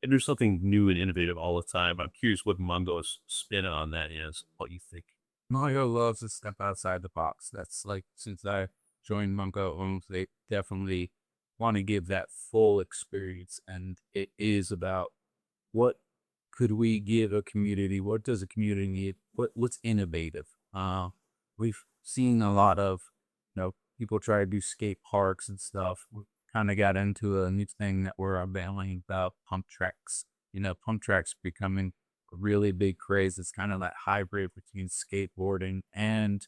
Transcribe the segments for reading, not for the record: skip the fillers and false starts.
and there's something new and innovative all the time. I'm curious what Mungo's spin on that is. What you think? Mario loves to step outside the box. That's like since I joined Mongo Owns, they definitely want to give that full experience. And it is about what could we give a community? What does a community need? What's innovative? We've seen a lot of, people try to do skate parks and stuff. We kind of got into a new thing that we're unveiling about pump tracks. Pump tracks becoming a really big craze. It's kind of that hybrid between skateboarding and,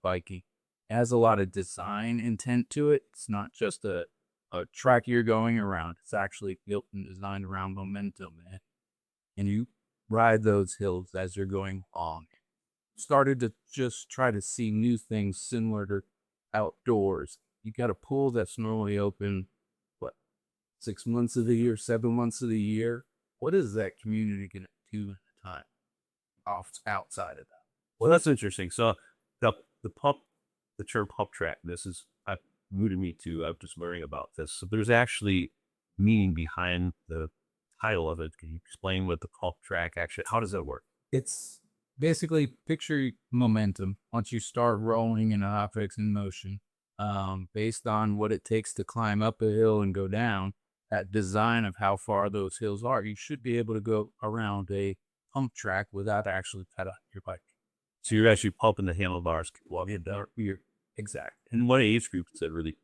biking. It has a lot of design intent to it. It's not just a track you're going around. It's actually built and designed around momentum, and you ride those hills as you're going along. Started to just try to see new things similar to outdoors. You got a pool that's normally open, what, 6 months of the year, 7 months of the year. What is that community going to do in a time outside of that? Well, that's interesting. So the the pump, the term pump track. This is new to me too. I'm just learning about this. So there's actually meaning behind the title of it. Can you explain what the pump track actually? How does that work? It's basically picture momentum once you start rolling in objects in motion, based on what it takes to climb up a hill and go down. That design of how far those hills are, you should be able to go around a pump track without actually pedaling your bike. So you're actually pumping the handlebars while you're down. You're exact. And what age group is that really?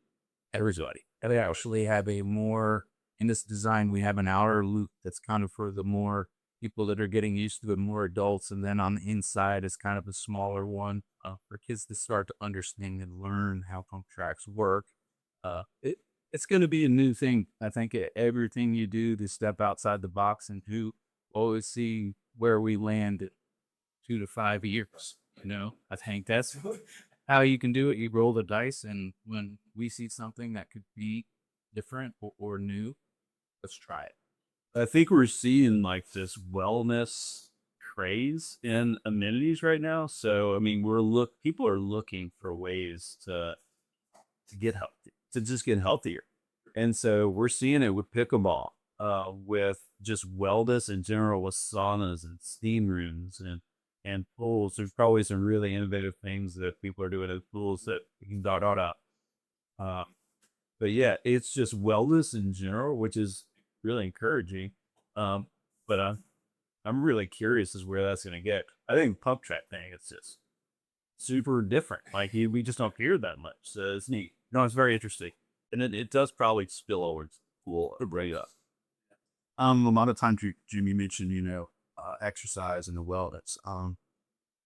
Everybody. And they actually have a more in this design. We have an outer loop that's kind of for the more people that are getting used to it, more adults, and then on the inside is kind of a smaller one for kids to start to understand and learn how pump tracks work. It's going to be a new thing. I think everything you do to step outside the box and to always see where we land in 2 to 5 years. I think that's how you can do it. You roll the dice, and when we see something that could be different or new, let's try it. I think we're seeing like this wellness craze in amenities right now. So I mean, people are looking for ways to get healthy, to just get healthier, and so we're seeing it with pickleball, with just wellness in general, with saunas and steam rooms and pools. There's probably some really innovative things that people are doing at pools that we can dot out. Uh, but yeah, it's just wellness in general, which is really encouraging. But I'm really curious as where that's going to get. I think pump track thing, it's just super different. Like we just don't hear that much. So it's neat. No, it's very interesting. And it does probably spill over to pool right up. A lot of times, Jimmy mentioned, exercise and the wellness.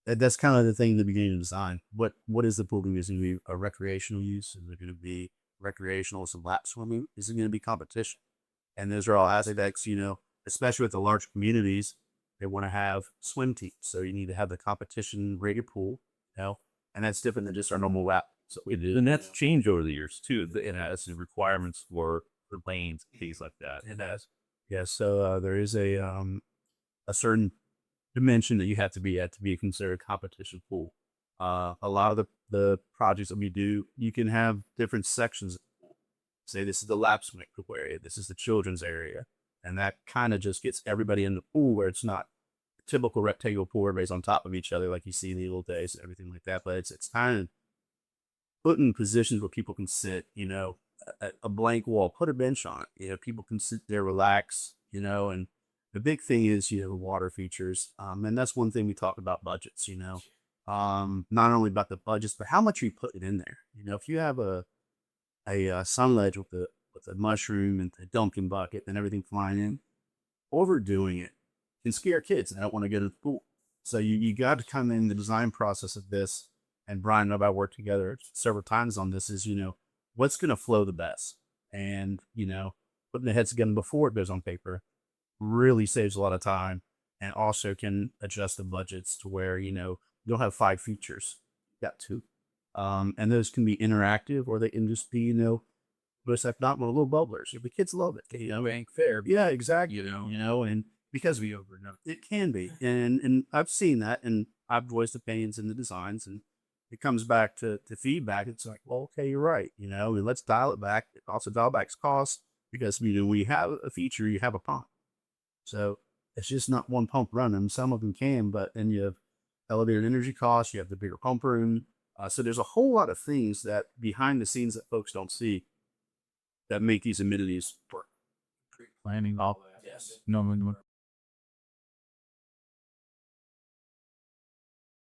That's kind of the thing in the beginning of design. What is the pool going to be? Is it going to be a recreational use? Is it going to be recreational, some lap swimming? Is it going to be competition? And those are all aspects, especially with the large communities, they want to have swim teams. So you need to have the competition rated pool, and that's different than just our normal lap. So we do. And that's changed over the years too. It has the requirements for lanes, things like that. It has. Yeah. So there is a certain dimension that you have to be at to be considered a competition pool. A lot of the projects that we do, you can have different sections. Say this is the lap swimming pool area, this is the children's area, and that kind of just gets everybody in the pool where it's not a typical rectangular pool, everybody's on top of each other like you see in the old days and everything like that. But it's kind of put in positions where people can sit, a blank wall, put a bench on it, people can sit there, relax, and the big thing is, water features. And that's one thing we talk about budgets, not only about the budgets, but how much you put it in there. If you have a sun ledge with a mushroom and the dumping bucket and everything flying in, overdoing it can scare kids and they don't want to get in the pool. So you got to come in the design process of this, and Brian and I worked together several times on this, is, what's going to flow the best. And, putting the heads together before it goes on paper really saves a lot of time, and also can adjust the budgets to where, you don't have 5 features, you got 2. And those can be interactive, or they can just be, most like not little bubblers. The kids love it. Ain't fair. Yeah, exactly. And because we overdo it can be. And I've seen that, and I've voiced opinions in the designs, and it comes back to feedback. It's like, well, okay, you're right. And let's dial it back. Also dial back cost, because, when you have a feature, you have a pump. So it's just not one pump running. Some of them can, but then you have elevated energy costs. You have the bigger pump room. So there's a whole lot of things that behind the scenes that folks don't see that make these amenities work. Planning all that. Yes. No,